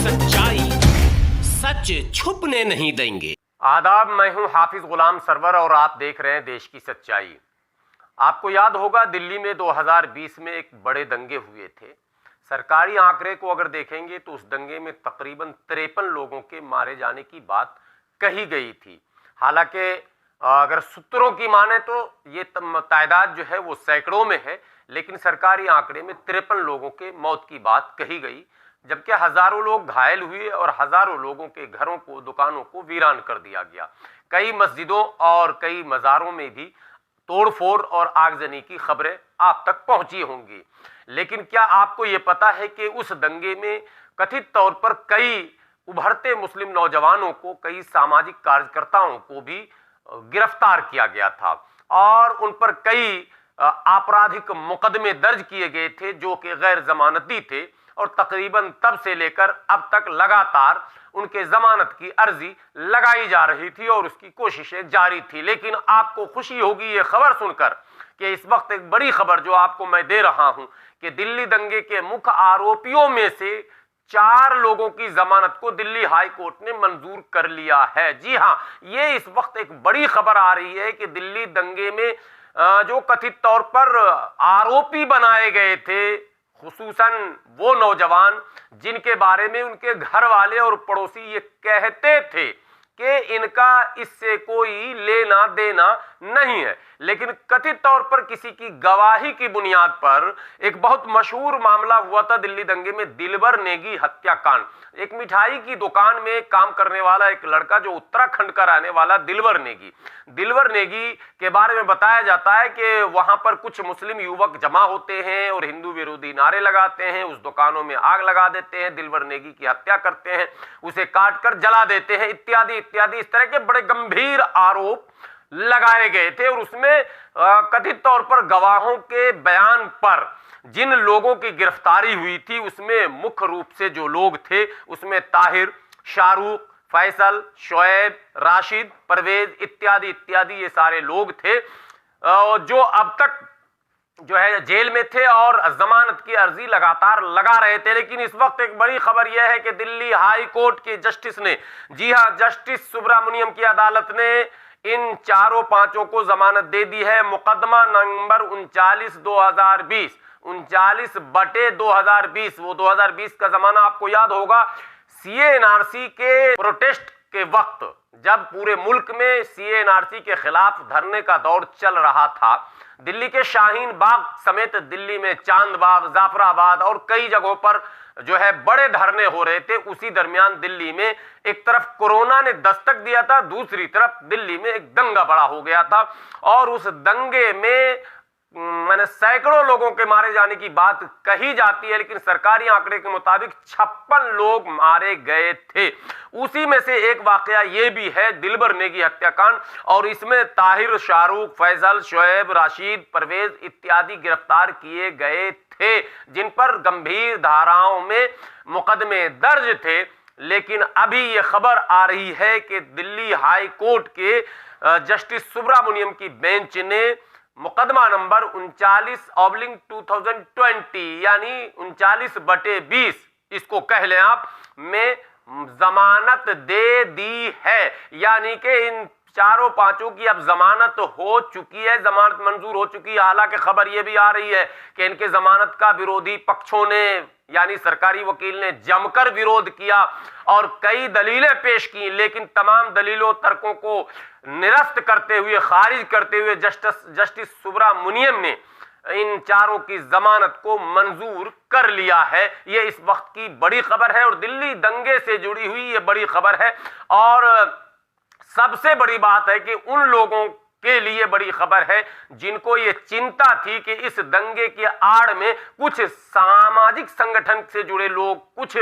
सच्चाई सच छुपने नहीं देंगे। आदाब, मैं हूं हाफिज गुलाम सरवर और आप देख रहे हैं देश की सच्चाई। आपको याद होगा दिल्ली में 2020 में एक बड़े दंगे हुए थे। सरकारी आंकड़े को अगर देखेंगे तो उस दंगे में तकरीबन 53 लोगों के मारे जाने की बात कही गई थी। हालांकि अगर सूत्रों की माने तो ये तादाद जो है वो सैकड़ों में है, लेकिन सरकारी आंकड़े में 53 लोगों के मौत की बात कही गई, जबकि हजारों लोग घायल हुए और हजारों लोगों के घरों को, दुकानों को वीरान कर दिया गया। कई मस्जिदों और कई मज़ारों में भी तोड़फोड़ और आगजनी की खबरें आप तक पहुंची होंगी। लेकिन क्या आपको ये पता है कि उस दंगे में कथित तौर पर कई उभरते मुस्लिम नौजवानों को, कई सामाजिक कार्यकर्ताओं को भी गिरफ्तार किया गया था और उन पर कई आपराधिक मुकदमे दर्ज किए गए थे जो कि गैर जमानती थे, और तकरीबन तब से लेकर अब तक लगातार उनके जमानत की अर्जी लगाई जा रही थी और उसकी कोशिशें जारी थी। लेकिन आपको खुशी होगी ये खबर सुनकर कि इस वक्त एक बड़ी खबर जो आपको मैं दे रहा हूं कि दिल्ली दंगे के मुख्य आरोपियों में से 4 लोगों की जमानत को दिल्ली हाई कोर्ट ने मंजूर कर लिया है। जी हां, ये इस वक्त एक बड़ी खबर आ रही है कि दिल्ली दंगे में जो कथित तौर पर आरोपी बनाए गए थे, खुसूसन वो नौजवान जिनके बारे में उनके घर वाले और पड़ोसी ये कहते थे कि इनका इससे कोई लेना देना नहीं है, लेकिन कथित तौर पर किसी की गवाही की बुनियाद पर एक बहुत मशहूर मामला हुआ था दिल्ली दंगे में, दिलवर नेगी हत्याकांड। एक मिठाई की दुकान में काम करने वाला एक लड़का जो उत्तराखंड का रहने वाला दिलवर नेगी के बारे में बताया जाता है कि वहां पर कुछ मुस्लिम युवक जमा होते हैं और हिंदू विरोधी नारे लगाते हैं, उस दुकानों में आग लगा देते हैं, दिलवर नेगी की हत्या करते हैं, उसे काट कर जला देते हैं, इत्यादि इत्यादि। इस तरह के बड़े गंभीर आरोप लगाए गए थे और उसमें कथित तौर पर गवाहों के बयान पर जिन लोगों की गिरफ्तारी हुई थी उसमें मुख्य रूप से जो लोग थे उसमें ताहिर, शाहरुख, फैसल, शोएब, राशिद, परवेज इत्यादि इत्यादि ये सारे लोग थे जो अब तक जो है जेल में थे और जमानत की अर्जी लगातार लगा रहे थे। लेकिन इस वक्त एक बड़ी खबर यह है कि दिल्ली हाई कोर्ट के जस्टिस ने, जी हां, जस्टिस सुब्रमण्यम की अदालत ने इन चारों पांचों को जमानत दे दी है। मुकदमा नंबर 39/2020, 39/2020, वो 2020 का जमाना आपको याद होगा, सीएनआरसी के प्रोटेस्ट के वक्त जब पूरे मुल्क में सीएनआरसी के खिलाफ धरने का दौर चल रहा था, दिल्ली के शाहीन बाग समेत दिल्ली में चांद बाग, जाफराबाद और कई जगहों पर जो है बड़े धरने हो रहे थे। उसी दरमियान दिल्ली में एक तरफ कोरोना ने दस्तक दिया था, दूसरी तरफ दिल्ली में एक दंगा बड़ा हो गया था और उस दंगे में मैंने सैकड़ों लोगों के मारे जाने की बात कही जाती है, लेकिन सरकारी आंकड़े के मुताबिक 56 लोग मारे गए थे। उसी में से एक वाकया ये भी है दिलवर नेगी हत्याकांड, और इसमें ताहिर, शाहरुख, फैसल, शोएब, राशिद, परवेज इत्यादि गिरफ्तार किए गए थे जिन पर गंभीर धाराओं में मुकदमे दर्ज थे। लेकिन अभी ये खबर आ रही है कि दिल्ली हाई कोर्ट के जस्टिस सुब्रमण्यम की बेंच ने मुकदमा नंबर 39/2020 यानी 39/20 इसको कह लें आप, में जमानत दे दी है। यानी कि इन चारों पांचों की अब जमानत हो चुकी है, जमानत मंजूर हो चुकी है। हालांकि खबर यह भी आ रही है कि इनके जमानत का विरोधी पक्षों ने यानी सरकारी वकील ने जमकर विरोध किया और कई दलीलें पेश की, लेकिन तमाम दलीलों तर्कों को निरस्त करते हुए, खारिज करते हुए जस्टिस सुब्रमण्यम ने इन चारों की जमानत को मंजूर कर लिया है। ये इस वक्त की बड़ी खबर है और दिल्ली दंगे से जुड़ी हुई ये बड़ी खबर है। और सबसे बड़ी बात है कि उन लोगों के लिए बड़ी खबर है जिनको ये चिंता थी कि इस दंगे की आड़ में कुछ सामाजिक संगठन से जुड़े लोग, कुछ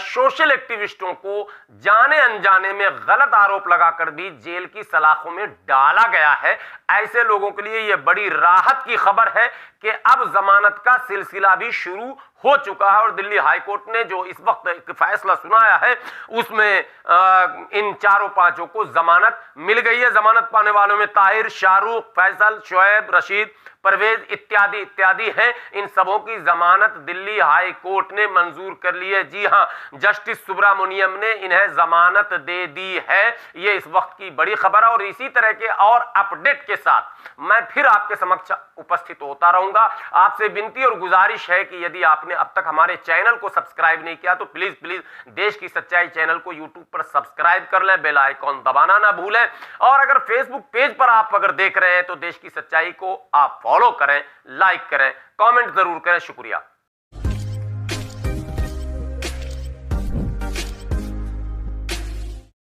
सोशल एक्टिविस्टों को जाने अनजाने में गलत आरोप लगाकर भी जेल की सलाखों में डाला गया है। ऐसे लोगों के लिए यह बड़ी राहत की खबर है कि अब जमानत का सिलसिला भी शुरू हो चुका है और दिल्ली हाईकोर्ट ने जो इस वक्त एक फैसला सुनाया है उसमें इन चारों पांचों को जमानत मिल गई है। जमानत पाने वालों में ताहिर, शाहरुख, फैसल, शोएब, रशीद, परवेज इत्यादि इत्यादि हैं, इन सबों की जमानत दिल्ली हाई कोर्ट ने मंजूर कर ली है। जी हां, जस्टिस सुब्रमण्यम ने इन्हें जमानत दे दी है। ये इस वक्त की बड़ी खबर है और इसी तरह के और अपडेट के साथ मैं फिर आपके समक्ष उपस्थित होता रहूंगा। आपसे विनती और गुजारिश है कि यदि आपने अब तक हमारे चैनल को सब्सक्राइब नहीं किया तो प्लीज प्लीज देश की सच्चाई चैनल को यूट्यूब पर सब्सक्राइब कर लें, बेल आइकॉन दबाना ना भूलें। और अगर फेसबुक पेज पर आप अगर देख रहे हैं तो देश की सच्चाई को आप फॉलो करें, लाइक करें, कमेंट जरूर करें। शुक्रिया।